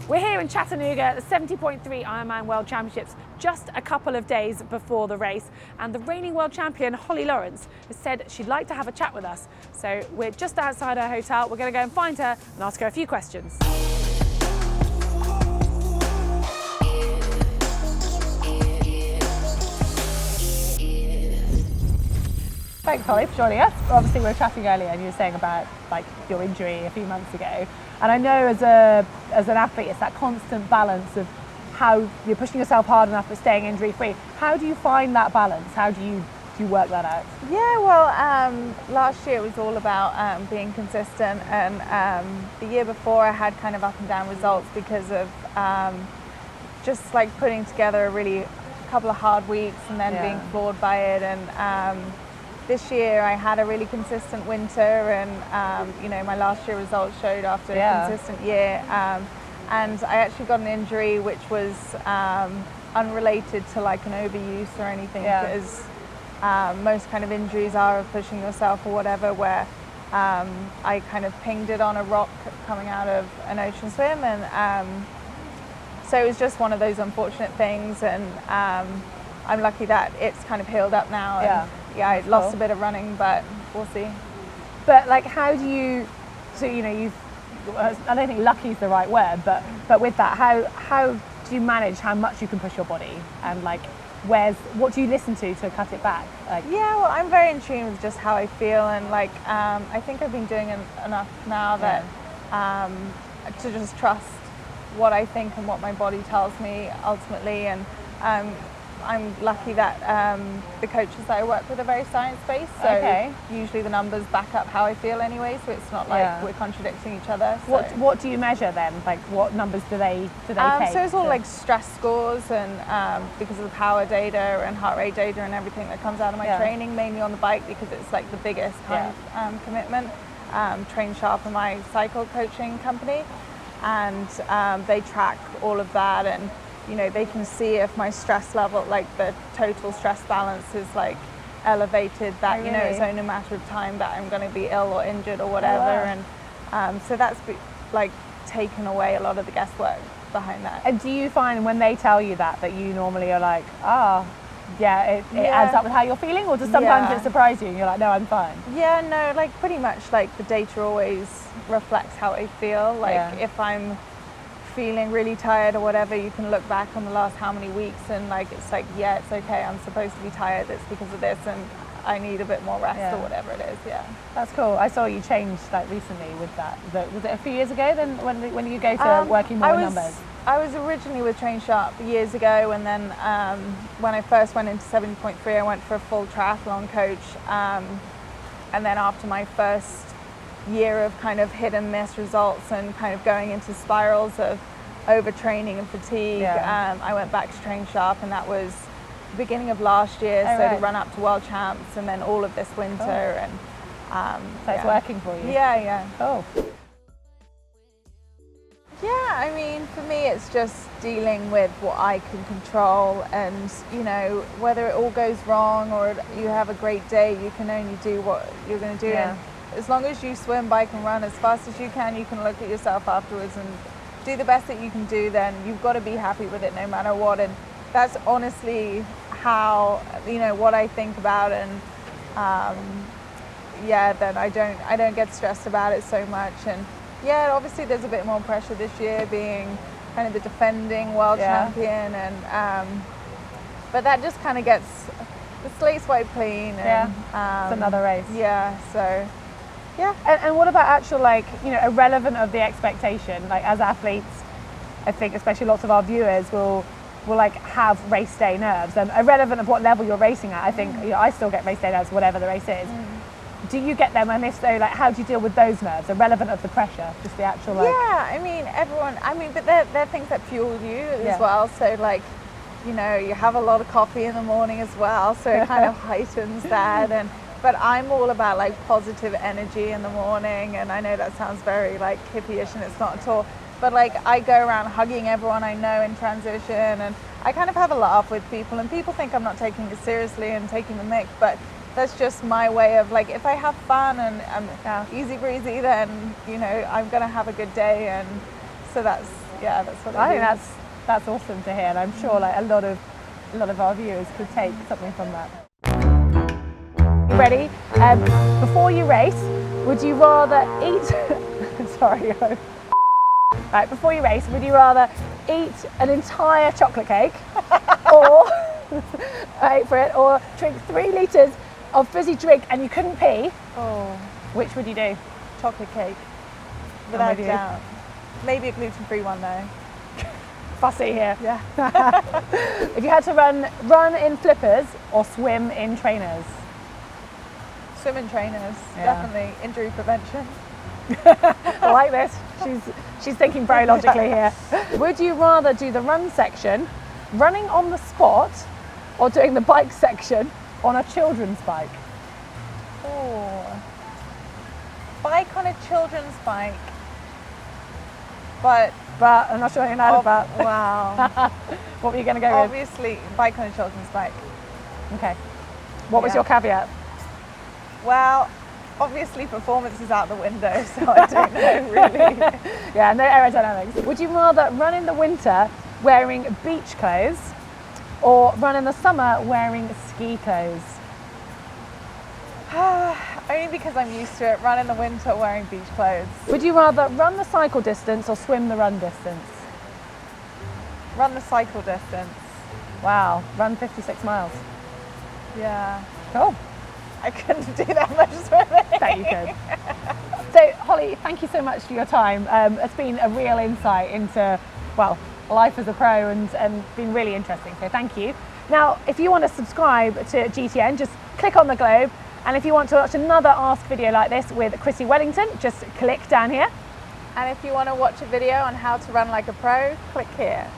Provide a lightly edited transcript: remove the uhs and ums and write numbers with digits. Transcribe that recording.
We're here in Chattanooga at the 70.3 Ironman World Championships, just a couple of days before the race. And the reigning world champion, Holly Lawrence, has said she'd like to have a chat with us. So we're just outside her hotel. We're going to go and find her and ask her a few questions. Thanks, Holly, for joining us. Obviously, we were chatting earlier and you were saying about your injury a few months ago. And I know as an athlete, it's that constant balance of how you're pushing yourself hard enough but staying injury-free. How do you find that balance? How do you work that out? Yeah, well, last year it was all about being consistent, and the year before I had kind of up and down results because of just like putting together a really couple of hard weeks and then being floored by it. And this year I had a really consistent winter, and my last year results showed after a consistent year. And I actually got an injury which was unrelated to like an overuse or anything, because most kind of injuries are of pushing yourself or whatever, where I kind of pinged it on a rock coming out of an ocean swim, and so it was just one of those unfortunate things, and I'm lucky that it's kind of healed up now. And, I lost a bit of running, but we'll see. But like, how do you? So I don't think lucky is the right word, but with that, how do you manage how much you can push your body, and like, what do you listen to cut it back? Yeah, well, I'm very in tune with just how I feel, and like I think I've been doing enough now that to just trust what I think and what my body tells me ultimately. And I'm lucky that the coaches that I work with are very science-based, so usually the numbers back up how I feel anyway, so it's not like we're contradicting each other. So. What do you measure then? Like, what numbers do they take? So it's all like stress scores, and because of the power data and heart rate data and everything that comes out of my training, mainly on the bike because it's like the biggest kind of commitment. Train Sharp are my cycle coaching company, and they track all of that, and they can see if my stress level, like the total stress balance, is like elevated, that it's only a matter of time that I'm going to be ill or injured or whatever. And so that's like taken away a lot of the guesswork behind that. And do you find when they tell you that you normally are like, it adds up with how you're feeling, or does sometimes it surprise you and you're like, no, I'm fine? Yeah, no, like pretty much like the data always reflects how I feel. Like if I'm feeling really tired or whatever, you can look back on the last how many weeks, and like it's like, it's okay, I'm supposed to be tired, it's because of this, and I need a bit more rest or whatever it is. That's cool. I saw you change like recently with that. Was it a few years ago then when you go to working more with numbers? I was originally with Train Sharp years ago, and then when I first went into 70.3 I went for a full triathlon coach, and then after my first year of kind of hit and miss results and kind of going into spirals of overtraining and fatigue, I went back to Train Sharp, and that was the beginning of last year, to run up to World Champs, and then all of this winter. And so it's working for you? Cool. I mean, for me it's just dealing with what I can control, and whether it all goes wrong or you have a great day, you can only do what you're going to do. And as long as you swim, bike and run as fast as you can look at yourself afterwards and do the best that you can do, then you've got to be happy with it no matter what. And that's honestly how, what I think about, and then I don't get stressed about it so much. And obviously there's a bit more pressure this year being kind of the defending world champion, and but that just kind of gets the slate's wiped clean, and it's another race. And what about actual, irrelevant of the expectation, like as athletes, I think especially lots of our viewers will like have race day nerves, and irrelevant of what level you're racing at, I think I still get race day nerves whatever the race is. Do you get them, and if so, like, how do you deal with those nerves, irrelevant of the pressure, just the actual but they're things that fuel you as well, so like you have a lot of coffee in the morning as well, so it kind of heightens that. But I'm all about like positive energy in the morning, and I know that sounds very like hippie-ish, and it's not at all, but like I go around hugging everyone I know in transition, and I kind of have a laugh with people, and people think I'm not taking it seriously and taking the mick, but that's just my way of like, if I have fun and I'm easy breezy, then I'm gonna have a good day, and so that's Yeah, that's what I I think that's awesome to hear, and I'm sure like a lot of our viewers could take something from that. You ready? Before you race, would you rather eat? Sorry. Right, before you race, would you rather eat an entire chocolate cake, or wait for it, or drink 3 litres of fizzy drink and you couldn't pee? Oh, Which would you do? chocolate cake, without with you. doubt. Maybe a gluten-free one though. Fussy here. Yeah. If you had to run in flippers or swim in trainers? Swim trainers, Yeah. definitely. Injury prevention. I like this. She's thinking very logically here. Would you rather do the run section running on the spot, or doing the bike section on a children's bike? Oh, bike on a children's bike, but I'm not sure what you're mad about. wow. What were you going to go with? Obviously, bike on a children's bike. Okay. What was Yeah. your caveat? Well, obviously performance is out the window, so I don't know really. Yeah, no aerodynamics. Would you rather run in the winter wearing beach clothes, or run in the summer wearing ski clothes? Only because I'm used to it. Run in the winter wearing beach clothes. Would you rather run the cycle distance or swim the run distance? Run the cycle distance. Wow, run 56 miles. Yeah. Cool. I couldn't do that much swimming. Bet you could. So, Holly, thank you so much for your time. It's been a real insight into, well, life as a pro, and been really interesting. So thank you. Now, if you want to subscribe to GTN, just click on the globe. And if you want to watch another Ask video like this with Chrissy Wellington, just click down here. And if you want to watch a video on how to run like a pro, click here.